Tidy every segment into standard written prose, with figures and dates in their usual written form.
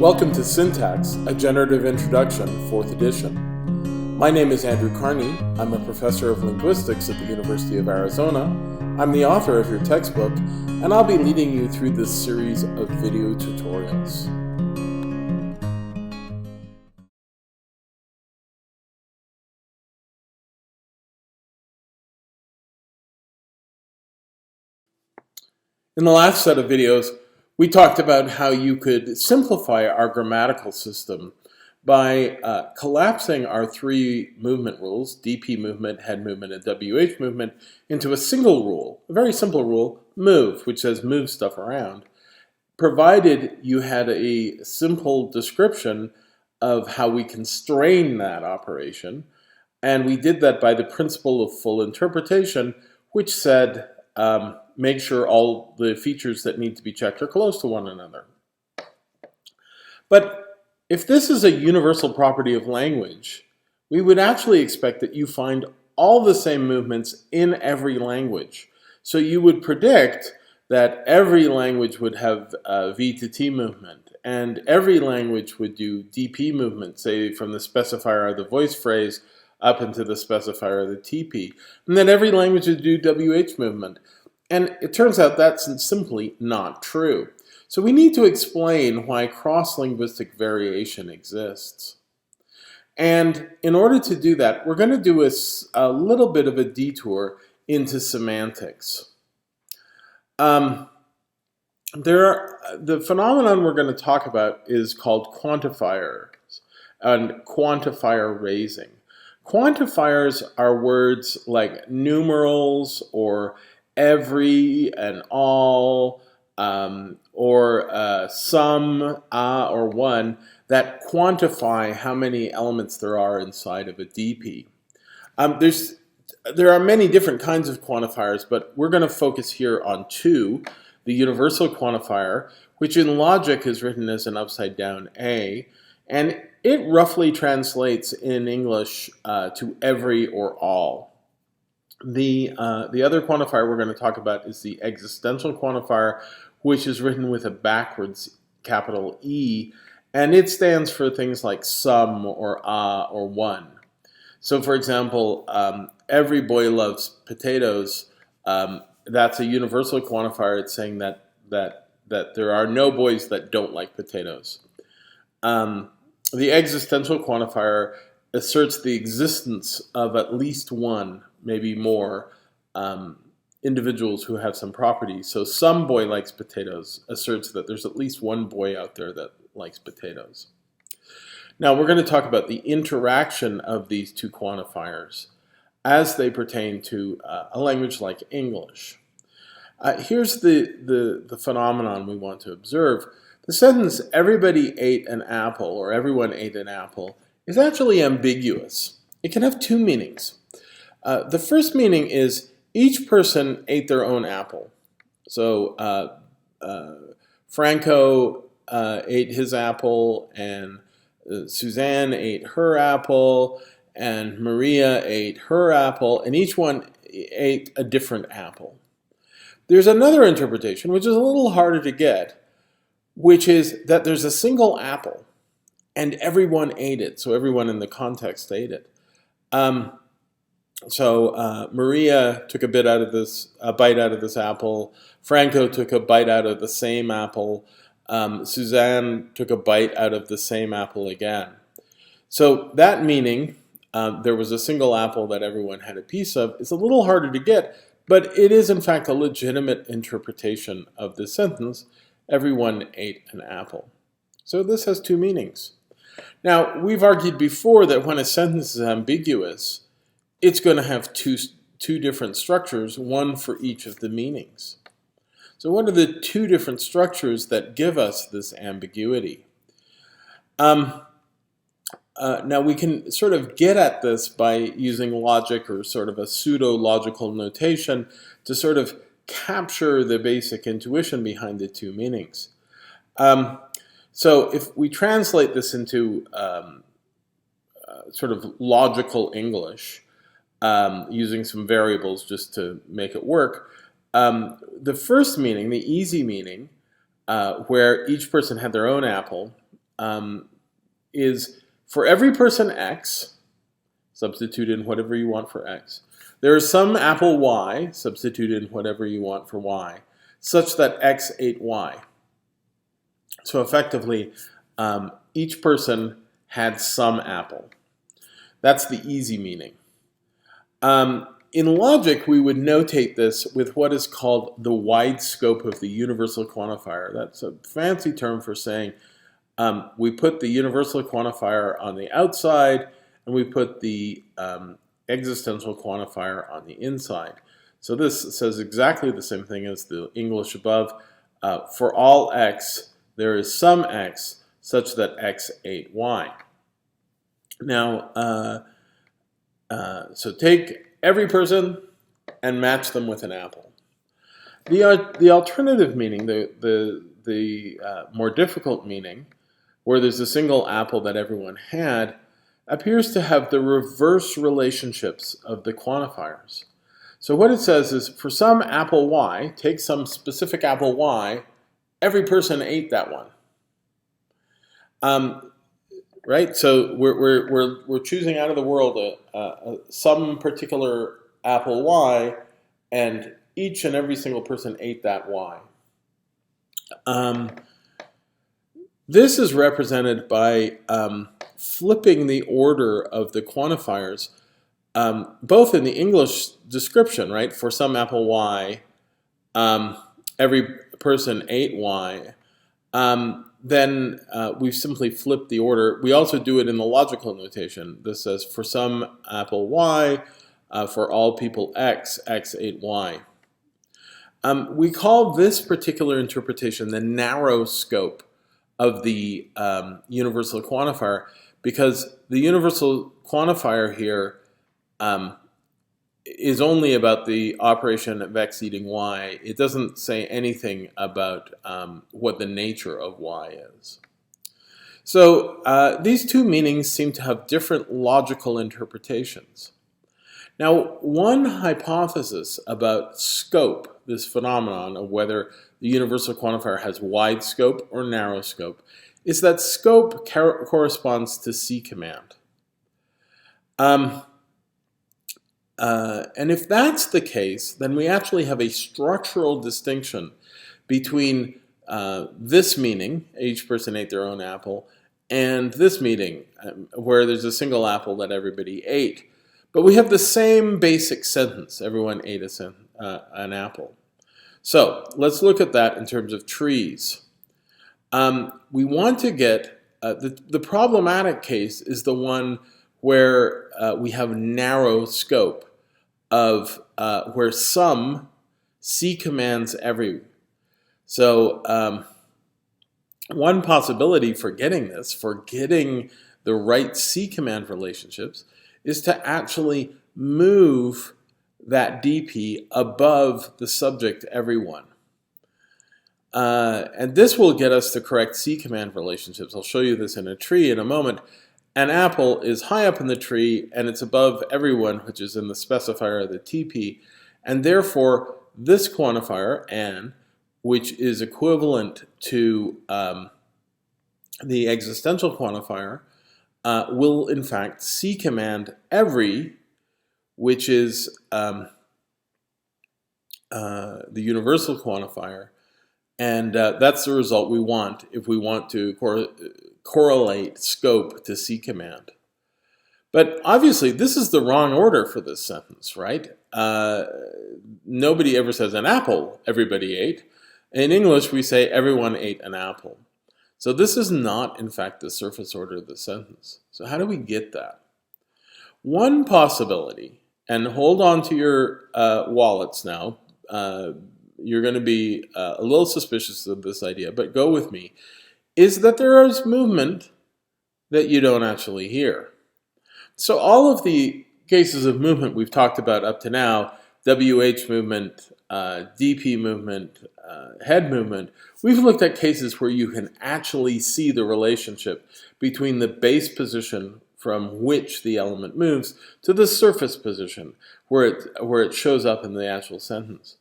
Welcome to Syntax, a Generative Introduction, 4th edition. My name is Andrew Carnie. I'm a professor of linguistics at the University of Arizona. I'm the author of your textbook, and I'll be leading you through this series of video tutorials. In the last set of videos, we talked about how you could simplify our grammatical system by collapsing our three movement rules, DP movement, head movement, and WH movement, into a single rule, a very simple rule, move, which says move stuff around, provided you had a simple description of how we constrain that operation. And we did that by the principle of full interpretation, which said, make sure all the features that need to be checked are close to one another. But if this is a universal property of language, we would actually expect that you find all the same movements in every language. So you would predict that every language would have V to T movement, and every language would do DP movement, say from the specifier of the voice phrase up into the specifier of the TP. And then every language would do WH movement. And it turns out that's simply not true. So we need to explain why cross-linguistic variation exists. And in order to do that, we're going to do a little bit of a detour into semantics. The phenomenon we're going to talk about is called quantifiers and quantifier raising. Quantifiers are words like numerals or every and all, or some, or one, that quantify how many elements there are inside of a DP. There are many different kinds of quantifiers, but we're going to focus here on two. The universal quantifier, which in logic is written as an upside down A, and it roughly translates in English to every or all. The other quantifier we're going to talk about is the existential quantifier, which is written with a backwards capital E, and it stands for things like some or one. So for example, every boy loves potatoes. That's a universal quantifier. It's saying that there are no boys that don't like potatoes. The existential quantifier asserts the existence of at least one, maybe more, individuals who have some properties. So some boy likes potatoes asserts that there's at least one boy out there that likes potatoes. Now we're going to talk about the interaction of these two quantifiers as they pertain to a language like English. Here's the phenomenon we want to observe. The sentence, everybody ate an apple, or everyone ate an apple, is actually ambiguous. It can have two meanings. The first meaning is each person ate their own apple. So Franco ate his apple, and Suzanne ate her apple, and Maria ate her apple, and each one ate a different apple. There's another interpretation, which is a little harder to get, which is that there's a single apple, and everyone ate it. So everyone in the context ate it. Maria took a bite out of this apple. Franco took a bite out of the same apple. Suzanne took a bite out of the same apple again. So that meaning, there was a single apple that everyone had a piece of, is a little harder to get, but it is in fact a legitimate interpretation of the sentence, everyone ate an apple. So this has two meanings. Now, we've argued before that when a sentence is ambiguous, it's going to have two different structures, one for each of the meanings. So what are the two different structures that give us this ambiguity? Now we can sort of get at this by using logic or sort of a pseudo-logical notation to sort of capture the basic intuition behind the two meanings. So if we translate this into sort of logical English, using some variables just to make it work, the first meaning, the easy meaning, where each person had their own apple, is for every person X, substitute in whatever you want for X, there is some apple Y, substitute in whatever you want for Y, such that X ate Y. So effectively, each person had some apple. That's the easy meaning. In logic, we would notate this with what is called the wide scope of the universal quantifier. That's a fancy term for saying we put the universal quantifier on the outside and we put the existential quantifier on the inside. So this says exactly the same thing as the English above. For all x, there is some x such that x ate y. Now, so take every person and match them with an apple. The alternative meaning, the more difficult meaning, where there's a single apple that everyone had, appears to have the reverse relationships of the quantifiers. So what it says is, for some apple y, take some specific apple y, every person ate that one. Right? So we're choosing out of the world some particular apple y, and each and every single person ate that y. This is represented by flipping the order of the quantifiers, both in the English description, right? For some apple y, every person ate y. Then we've simply flipped the order. We also do it in the logical notation. This says, for some apple y, for all people x, x ate y. We call this particular interpretation the narrow scope of the universal quantifier, because the universal quantifier here is only about the operation of x eating y. It doesn't say anything about what the nature of y is. So these two meanings seem to have different logical interpretations. Now, one hypothesis about scope, this phenomenon of whether the universal quantifier has wide scope or narrow scope, is that scope corresponds to C command. And if that's the case, then we actually have a structural distinction between this meaning, each person ate their own apple, and this meaning, where there's a single apple that everybody ate. But we have the same basic sentence, everyone ate an apple. So let's look at that in terms of trees. We want to get, the problematic case is the one where we have narrow scope of where some C commands every. So one possibility for getting this, for getting the right C command relationships, is to actually move that DP above the subject everyone. And this will get us the correct C command relationships. I'll show you this in a tree in a moment. An apple is high up in the tree and it's above everyone, which is in the specifier of the TP. And therefore, this quantifier, an, which is equivalent to the existential quantifier, will in fact C command every, which is the universal quantifier. And that's the result we want if we want to correlate scope to C command. But obviously, this is the wrong order for this sentence, right? Nobody ever says an apple everybody ate. In English, we say everyone ate an apple. So this is not, in fact, the surface order of the sentence. So how do we get that? One possibility, and hold on to your wallets now. You're going to be a little suspicious of this idea, but go with me, is that there is movement that you don't actually hear. So all of the cases of movement we've talked about up to now, WH movement, DP movement, head movement, we've looked at cases where you can actually see the relationship between the base position from which the element moves to the surface position where it shows up in the actual sentence.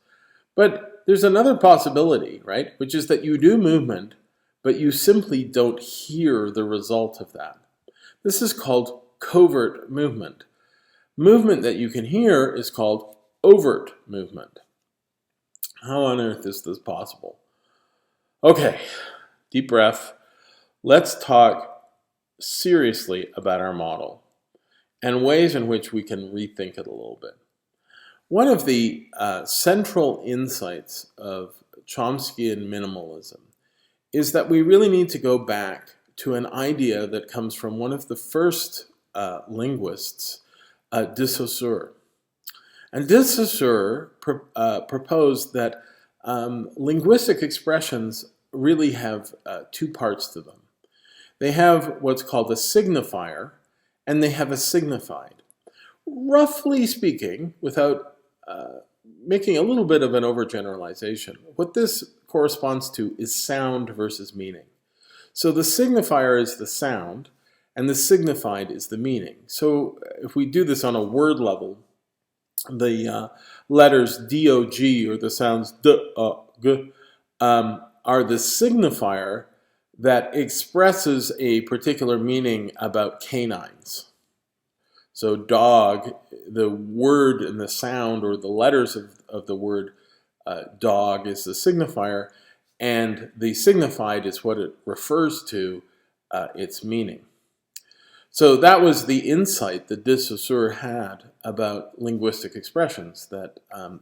But there's another possibility, right, which is that you do movement, but you simply don't hear the result of that. This is called covert movement. Movement that you can hear is called overt movement. How on earth is this possible? Okay, deep breath. Let's talk seriously about our model and ways in which we can rethink it a little bit. One of the central insights of Chomskyan minimalism is that we really need to go back to an idea that comes from one of the first linguists, de Saussure. And de Saussure proposed that linguistic expressions really have two parts to them. They have what's called a signifier, and they have a signified. Roughly speaking, without making a little bit of an overgeneralization, what this corresponds to is sound versus meaning. So the signifier is the sound, and the signified is the meaning. So if we do this on a word level, the letters dog, or the sounds d, g, are the signifier that expresses a particular meaning about canines. So dog, the word and the sound, or the letters of the word dog, is the signifier, and the signified is what it refers to, its meaning. So that was the insight that de Saussure had about linguistic expressions, that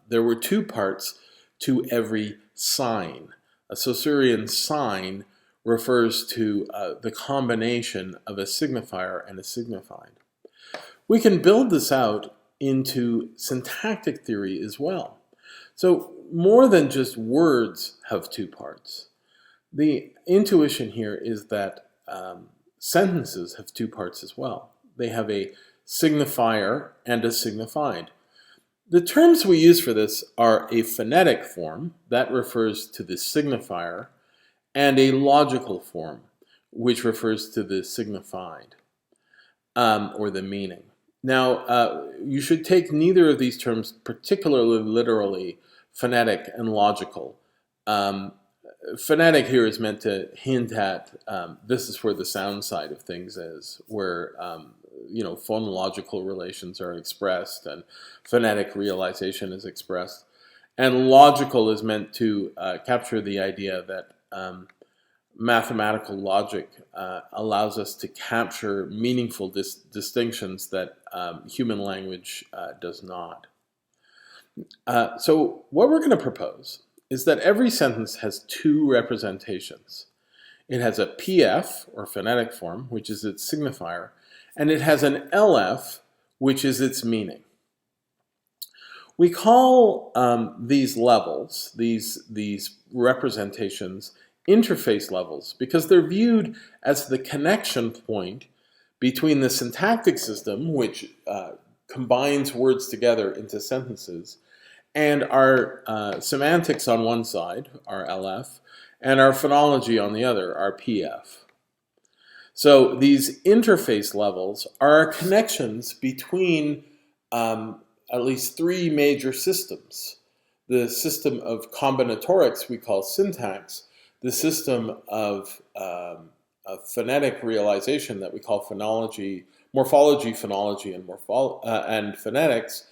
there were two parts to every sign. A Saussurian sign refers to the combination of a signifier and a signified. We can build this out into syntactic theory as well. So more than just words have two parts. The intuition here is that sentences have two parts as well. They have a signifier and a signified. The terms we use for this are a phonetic form, that refers to the signifier, and a logical form, which refers to the signified, or the meaning. Now, you should take neither of these terms particularly literally, phonetic and logical. Phonetic here is meant to hint at this is where the sound side of things is, where phonological relations are expressed and phonetic realization is expressed. And logical is meant to capture the idea that mathematical logic allows us to capture meaningful distinctions that human language does not. So what we're going to propose is that every sentence has two representations. It has a PF, or phonetic form, which is its signifier, and it has an LF, which is its meaning. We call these levels, these representations, interface levels, because they're viewed as the connection point between the syntactic system, which combines words together into sentences, and our semantics on one side, our LF, and our phonology on the other, our PF. So these interface levels are connections between at least three major systems. The system of combinatorics we call syntax, the system of phonetic realization that we call phonology, morphology, phonology, and phonetics,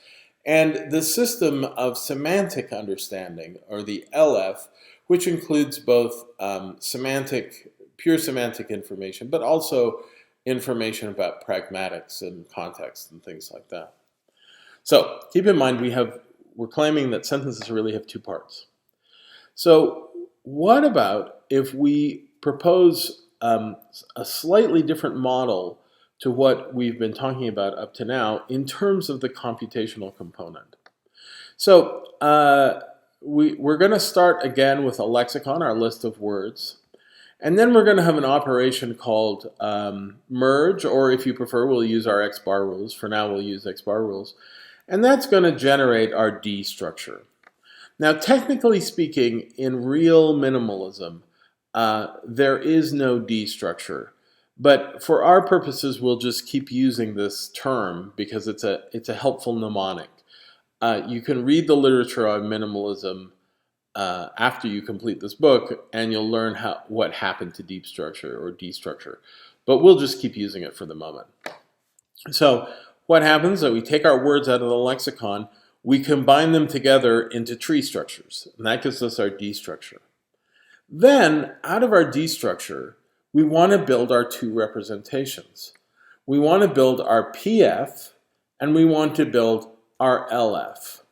and the system of semantic understanding, or the LF, which includes both pure semantic information, but also information about pragmatics and context and things like that. So keep in mind we're claiming that sentences really have two parts. So what about if we propose a slightly different model to what we've been talking about up to now in terms of the computational component? So we're going to start again with a lexicon, our list of words. And then we're going to have an operation called merge, or if you prefer, we'll use our X-bar rules. For now, we'll use X-bar rules. And that's going to generate our D structure. Now, technically speaking, in real minimalism, there is no D structure. But for our purposes, we'll just keep using this term because it's a helpful mnemonic. You can read the literature on minimalism after you complete this book, and you'll learn what happened to deep structure or destructure. But we'll just keep using it for the moment. So what happens is that we take our words out of the lexicon, we combine them together into tree structures, and that gives us our D structure. Then, out of our D structure, we want to build our two representations. We want to build our PF, and we want to build our LF.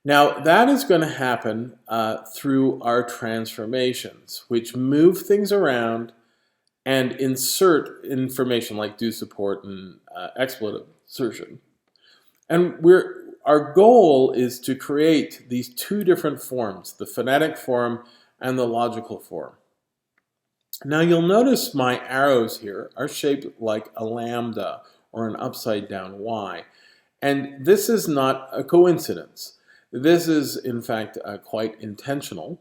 Now, that is going to happen through our transformations, which move things around and insert information like do support and expletive insertion. And our goal is to create these two different forms, the phonetic form and the logical form. Now you'll notice my arrows here are shaped like a lambda or an upside down Y. And this is not a coincidence. This is, in fact, quite intentional.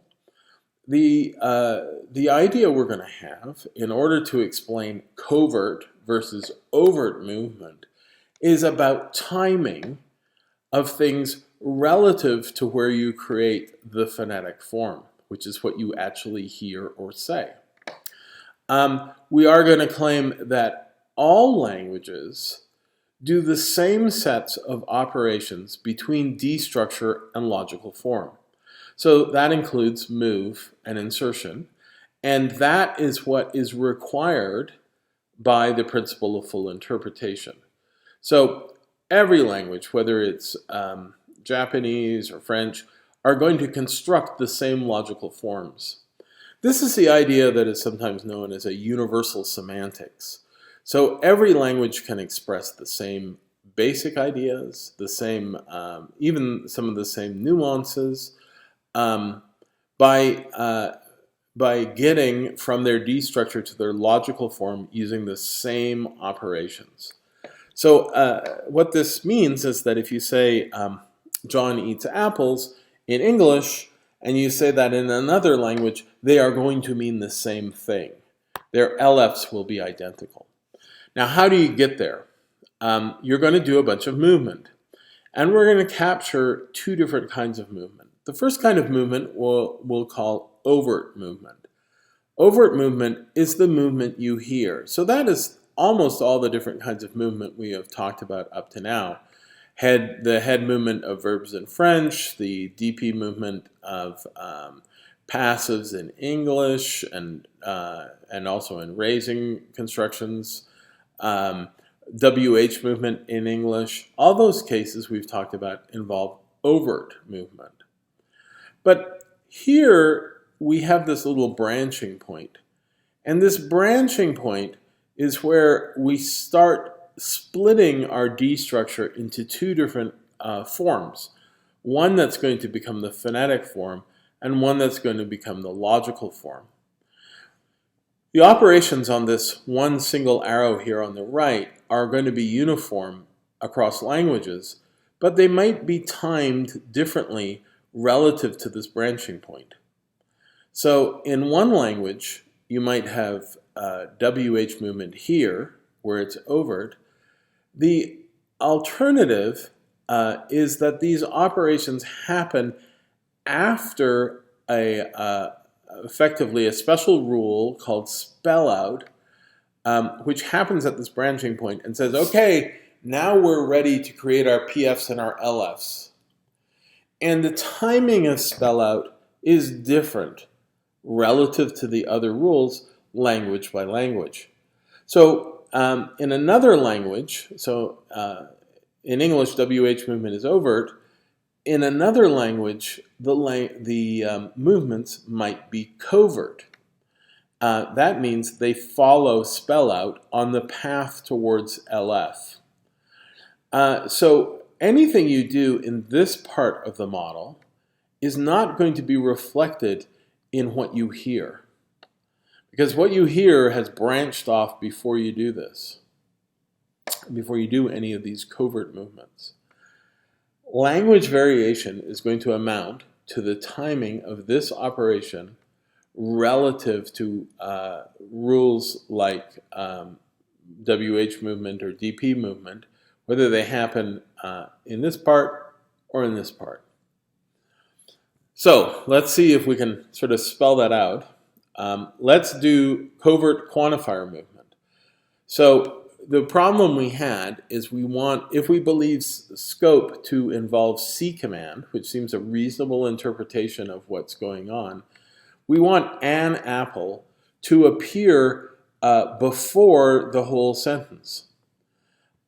The idea we're going to have in order to explain covert versus overt movement is about timing of things relative to where you create the phonetic form, which is what you actually hear or say. We are going to claim that all languages do the same sets of operations between D structure and logical form. So that includes move and insertion, and that is what is required by the principle of full interpretation. So every language, whether it's Japanese or French, are going to construct the same logical forms. This is the idea that is sometimes known as a universal semantics. So every language can express the same basic ideas, the same, even some of the same nuances, by getting from their D structure to their logical form using the same operations. So what this means is that if you say John eats apples in English and you say that in another language, they are going to mean the same thing. Their LFs will be identical. Now, how do you get there? You're going to do a bunch of movement. And we're going to capture two different kinds of movement. The first kind of movement we'll call overt movement. Overt movement is the movement you hear. So that is almost all the different kinds of movement we have talked about up to now. The head movement of verbs in French, the DP movement of passives in English, and also in raising constructions, WH movement in English. All those cases we've talked about involve overt movement. But here we have this little branching point. And this branching point is where we start splitting our D structure into two different forms. One that's going to become the phonetic form and one that's going to become the logical form. The operations on this one single arrow here on the right are going to be uniform across languages, but they might be timed differently relative to this branching point. So in one language, you might have WH movement here, where it's overt. The alternative is that these operations happen after effectively a special rule called Spellout, which happens at this branching point and says, okay, now we're ready to create our PFs and our LFs. And the timing of Spellout is different relative to the other rules, language by language. So in another language, in English, WH movement is overt. In another language, the movements might be covert. That means they follow Spellout on the path towards LF. So anything you do in this part of the model is not going to be reflected in what you hear. Because what you hear has branched off before you do this, before you do any of these covert movements. Language variation is going to amount to the timing of this operation relative to rules like WH movement or DP movement, whether they happen in this part or in this part. So let's see if we can sort of spell that out. Let's do covert quantifier movement. So the problem we had is we want, if we believe scope to involve C command, which seems a reasonable interpretation of what's going on, we want an apple to appear before the whole sentence.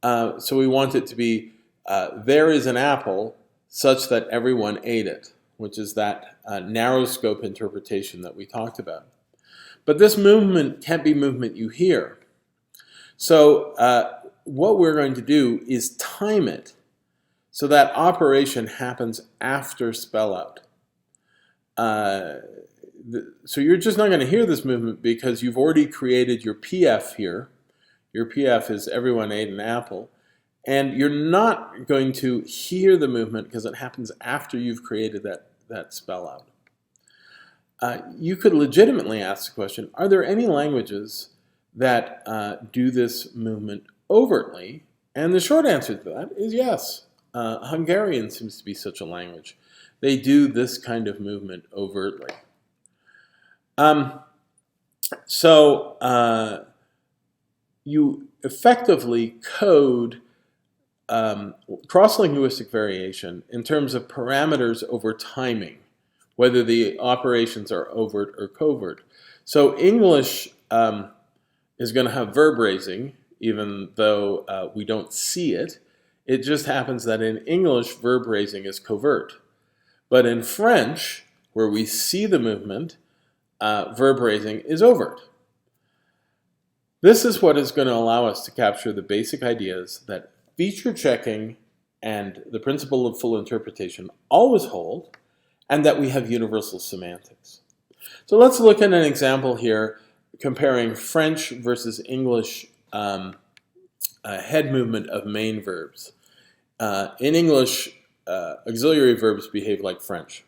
So we want it to be, there is an apple such that everyone ate it, which is that narrow scope interpretation that we talked about. But this movement can't be movement you hear. So what we're going to do is time it so that operation happens after spellout. So you're just not going to hear this movement because you've already created your PF here. Your PF is everyone ate an apple. And you're not going to hear the movement because it happens after you've created that spellout. You could legitimately ask the question, are there any languages that do this movement overtly? And the short answer to that is yes. Hungarian seems to be such a language. They do this kind of movement overtly. So you effectively code cross-linguistic variation in terms of parameters over timing, whether the operations are overt or covert. So English is going to have verb raising, even though we don't see it. It just happens that in English, verb raising is covert. But in French, where we see the movement, verb raising is overt. This is what is going to allow us to capture the basic ideas that feature checking and the principle of full interpretation always hold, and that we have universal semantics. So let's look at an example here comparing French versus English head movement of main verbs. In English, auxiliary verbs behave like French,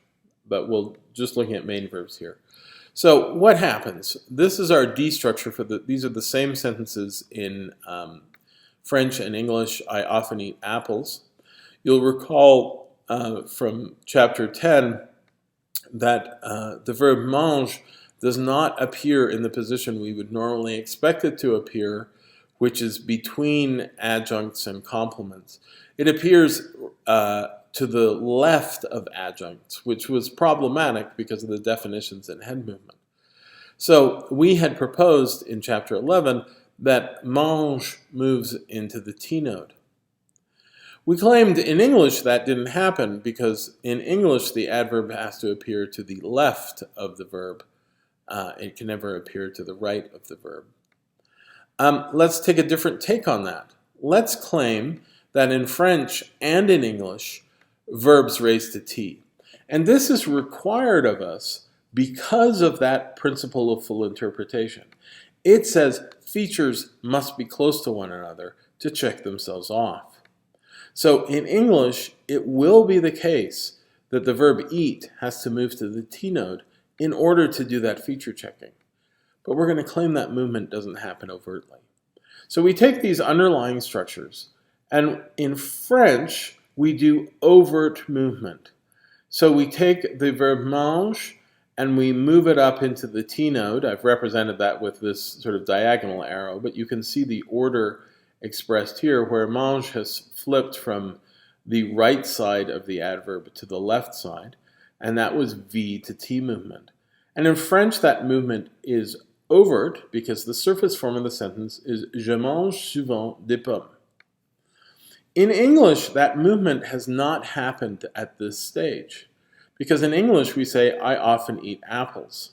but we'll just looking at main verbs here. So what happens? This is our D structure for these are the same sentences in French and English. I often eat apples. You'll recall from chapter 10 that the verb mange does not appear in the position we would normally expect it to appear, which is between adjuncts and complements. It appears to the left of adjuncts, which was problematic because of the definitions in head movement. So we had proposed in chapter 11 that mange moves into the T node. We claimed in English that didn't happen because in English the adverb has to appear to the left of the verb. It can never appear to the right of the verb. Let's take a different take on that. Let's claim that in French and in English, verbs raise to T. And this is required of us because of that principle of full interpretation. It says features must be close to one another to check themselves off. So in English, it will be the case that the verb eat has to move to the T node in order to do that feature checking. But we're going to claim that movement doesn't happen overtly. So we take these underlying structures, and in French, we do overt movement. So we take the verb mange and we move it up into the T node. I've represented that with this sort of diagonal arrow, but you can see the order expressed here where mange has flipped from the right side of the adverb to the left side, and that was V to T movement. And in French, that movement is overt because the surface form of the sentence is Je mange souvent des pommes. In English, that movement has not happened at this stage because in English we say, I often eat apples.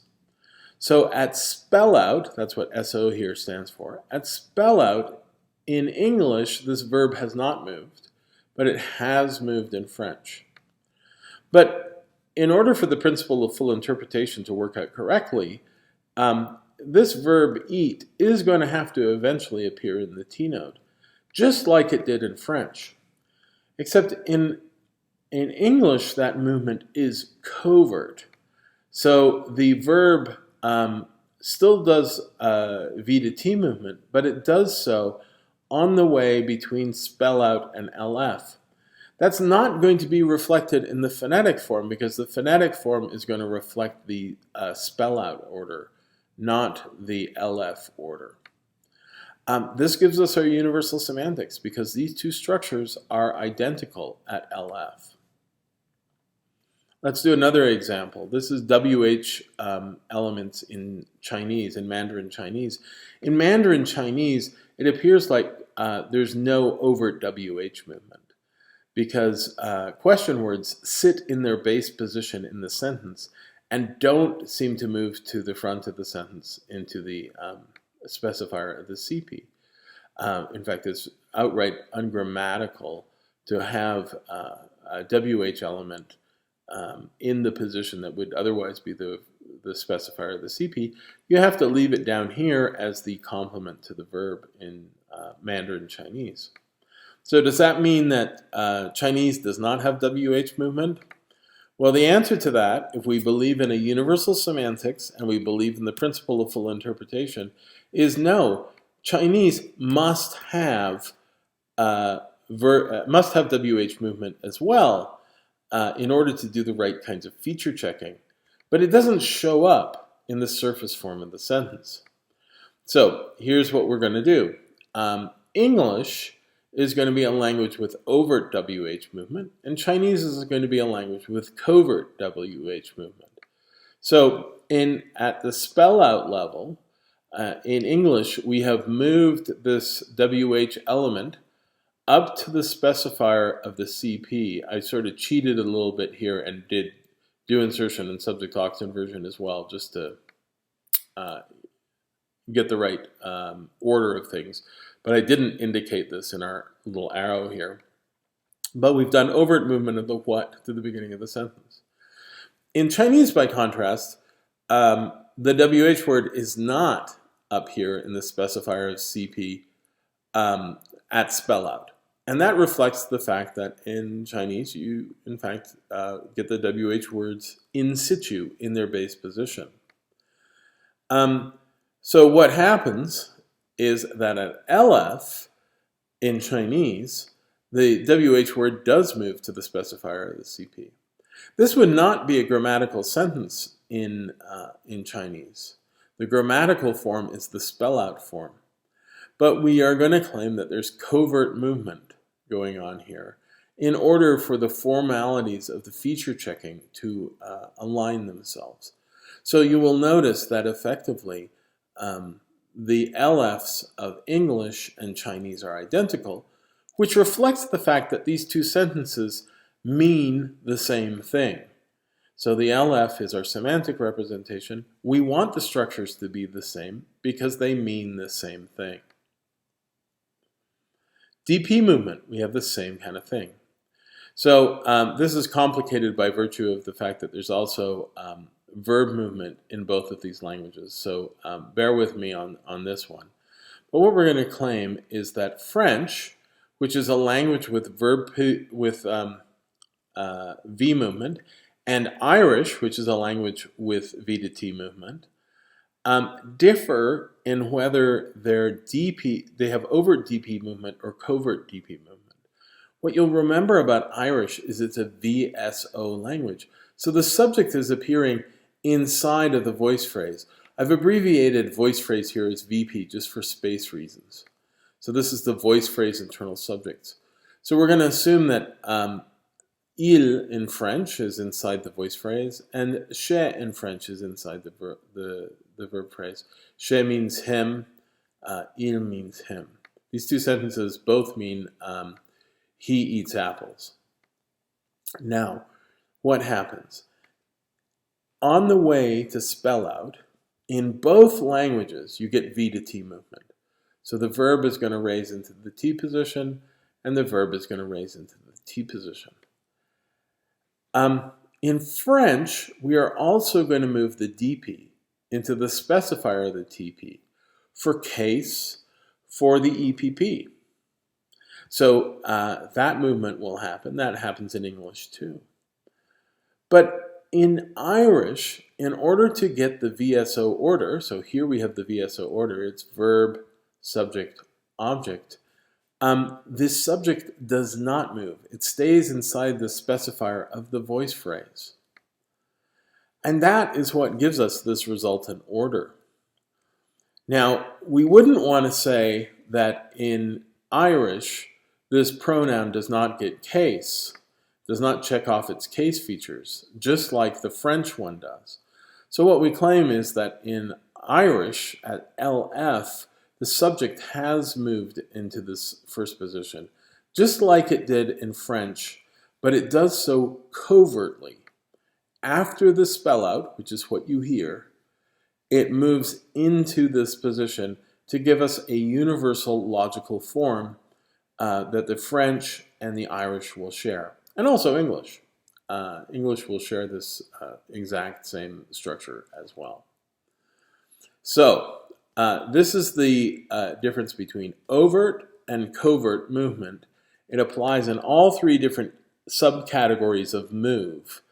So at spellout, that's what SO here stands for, at spellout, in English, this verb has not moved, but it has moved in French. But in order for the principle of full interpretation to work out correctly, this verb eat is going to have to eventually appear in the T node, just like it did in French. Except in English, that movement is covert. So the verb still does V to T movement, but it does so on the way between spellout and LF. That's not going to be reflected in the phonetic form because the phonetic form is going to reflect the spell-out order, not the LF order. This gives us our universal semantics because these two structures are identical at LF. Let's do another example. This is WH elements in Chinese, in Mandarin Chinese. In Mandarin Chinese, it appears like there's no overt WH movement because question words sit in their base position in the sentence and don't seem to move to the front of the sentence into the specifier of the CP. In fact, it's outright ungrammatical to have a WH element in the position that would otherwise be the specifier of the CP. You have to leave it down here as the complement to the verb in Mandarin Chinese. So does that mean that Chinese does not have WH movement? Well, the answer to that, if we believe in a universal semantics and we believe in the principle of full interpretation, is no. Chinese must have WH movement as well in order to do the right kinds of feature checking, but it doesn't show up in the surface form of the sentence. So here's what we're going to do. English is going to be a language with overt WH movement, and Chinese is going to be a language with covert WH movement. So at the spell-out level, in English, we have moved this WH element up to the specifier of the CP. I sort of cheated a little bit here and did do insertion and subject-aux inversion as well, just to get the right order of things. But I didn't indicate this in our little arrow here. But we've done overt movement of the what to the beginning of the sentence. In Chinese, by contrast, the WH word is not up here in the specifier of CP at spellout. And that reflects the fact that in Chinese, you, in fact, get the WH words in situ in their base position. So what happens is that at LF in Chinese, the WH word does move to the specifier of the CP. This would not be a grammatical sentence in Chinese. The grammatical form is the spell-out form. But we are going to claim that there's covert movement going on here in order for the formalities of the feature checking to align themselves. So you will notice that effectively the LFs of English and Chinese are identical, which reflects the fact that these two sentences mean the same thing. So the LF is our semantic representation. We want the structures to be the same because they mean the same thing. DP movement, we have the same kind of thing. So this is complicated by virtue of the fact that there's also verb movement in both of these languages. So bear with me on this one. But what we're going to claim is that French, which is a language with V movement, and Irish, which is a language with V to T movement, differ in whether they have overt DP movement or covert DP movement. What you'll remember about Irish is it's a VSO language. So the subject is appearing inside of the voice phrase. I've abbreviated voice phrase here as VP just for space reasons. So this is the voice phrase internal subjects. So we're going to assume that il in French is inside the voice phrase, and che in French is inside the verb phrase. Che means him, il means him. These two sentences both mean he eats apples. Now, what happens? On the way to spell out, in both languages, you get V to T movement. So the verb is going to raise into the T position, and the verb is going to raise into the T position. In French, we are also going to move the DP into the specifier of the TP for case for the EPP. So that movement will happen. That happens in English too. But in Irish, in order to get the VSO order, so here we have the VSO order, it's verb, subject, object, this subject does not move. It stays inside the specifier of the voice phrase. And that is what gives us this resultant order. Now, we wouldn't want to say that in Irish, this pronoun does not get case, does not check off its case features, just like the French one does. So what we claim is that in Irish, at LF, the subject has moved into this first position, just like it did in French, but it does so covertly. After the spellout, which is what you hear, it moves into this position to give us a universal logical form that the French and the Irish will share, and also English. English will share this exact same structure as well. So this is the difference between overt and covert movement. It applies in all three different subcategories of move.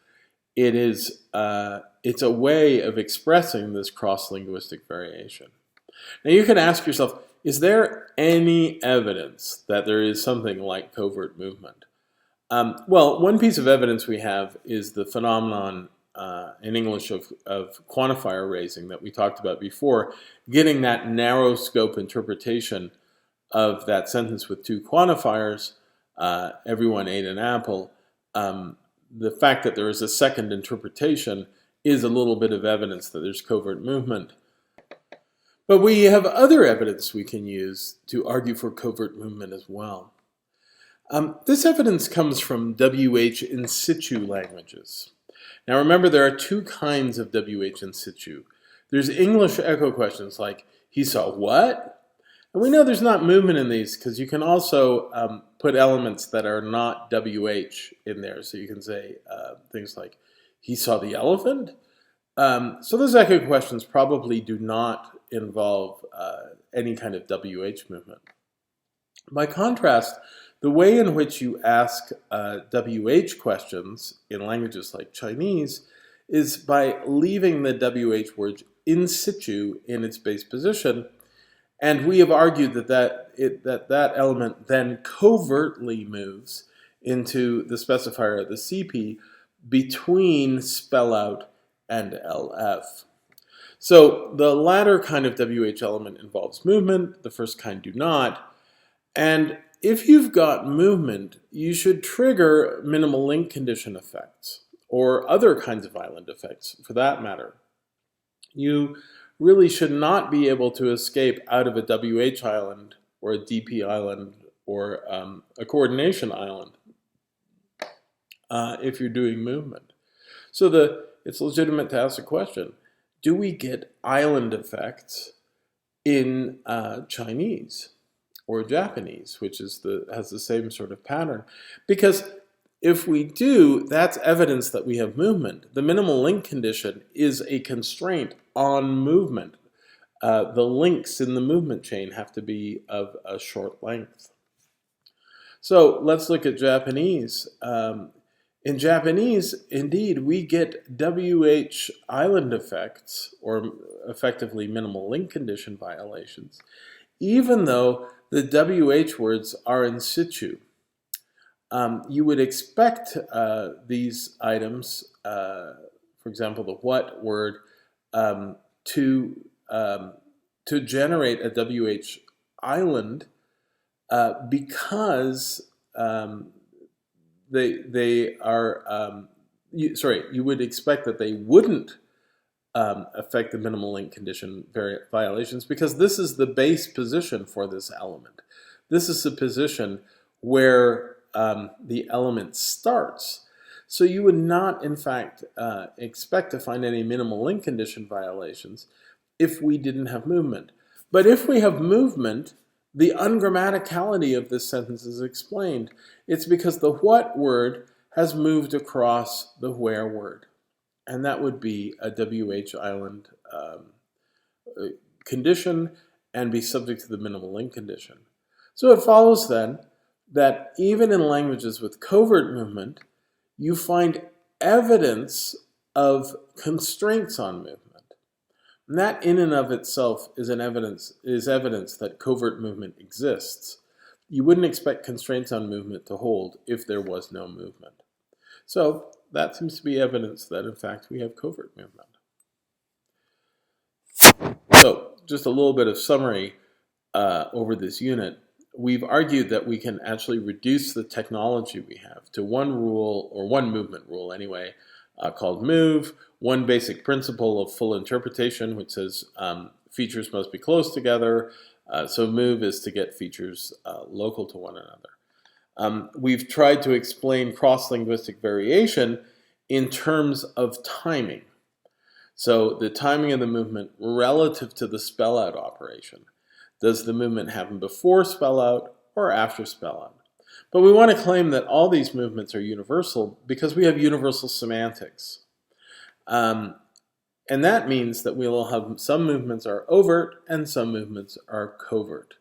It's a way of expressing this cross-linguistic variation. Now you can ask yourself, is there any evidence that there is something like covert movement? Well, one piece of evidence we have is the phenomenon in English of quantifier raising that we talked about before, getting that narrow scope interpretation of that sentence with two quantifiers, everyone ate an apple. The fact that there is a second interpretation is a little bit of evidence that there's covert movement. But we have other evidence we can use to argue for covert movement as well. This evidence comes from wh-in-situ languages. Now remember, there are two kinds of wh-in-situ. There's English echo questions like, he saw what? And we know there's not movement in these because you can also put elements that are not wh in there. So you can say things like, he saw the elephant? So those echo questions probably do not involve any kind of wh movement. By contrast, the way in which you ask wh questions in languages like Chinese is by leaving the wh word in situ in its base position. And we have argued that element then covertly moves into the specifier of the CP between spellout and LF. So the latter kind of wh element involves movement, the first kind do not. And if you've got movement, you should trigger minimal link condition effects, or other kinds of island effects for that matter. You really should not be able to escape out of a wh island, or a dp island, or a coordination island if you're doing movement. So it's legitimate to ask the question, do we get island effects in Chinese or Japanese, which has the same sort of pattern? Because if we do, that's evidence that we have movement. The minimal link condition is a constraint on movement. The links in the movement chain have to be of a short length. So let's look at Japanese. In Japanese, indeed, we get wh island effects, or effectively minimal link condition violations, even though the wh words are in situ. You would expect these items, for example, the what word, to generate a wh island because they are, you would expect that they wouldn't affect the minimal link condition violations because this is the base position for this element. This is the position where the element starts. So you would not, in fact, expect to find any minimal link condition violations if we didn't have movement. But if we have movement, the ungrammaticality of this sentence is explained. It's because the what word has moved across the where word. And that would be a wh island condition and be subject to the minimal link condition. So it follows then that even in languages with covert movement, you find evidence of constraints on movement. And that in and of itself is evidence that covert movement exists. you wouldn't expect constraints on movement to hold if there was no movement. So that seems to be evidence that, in fact, we have covert movement. So just a little bit of summary over this unit. We've argued that we can actually reduce the technology we have to one rule, or one movement rule anyway, called move, one basic principle of full interpretation, which says features must be close together. So move is to get features local to one another. We've tried to explain cross-linguistic variation in terms of timing. So the timing of the movement relative to the spellout operation. Does the movement happen before spellout or after spellout? But we want to claim that all these movements are universal because we have universal semantics. And that means that we will have some movements are overt and some movements are covert.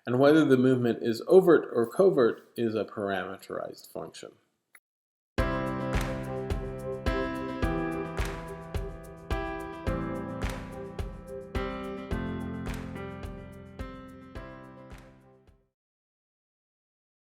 And whether the movement is overt or covert is a parameterized function.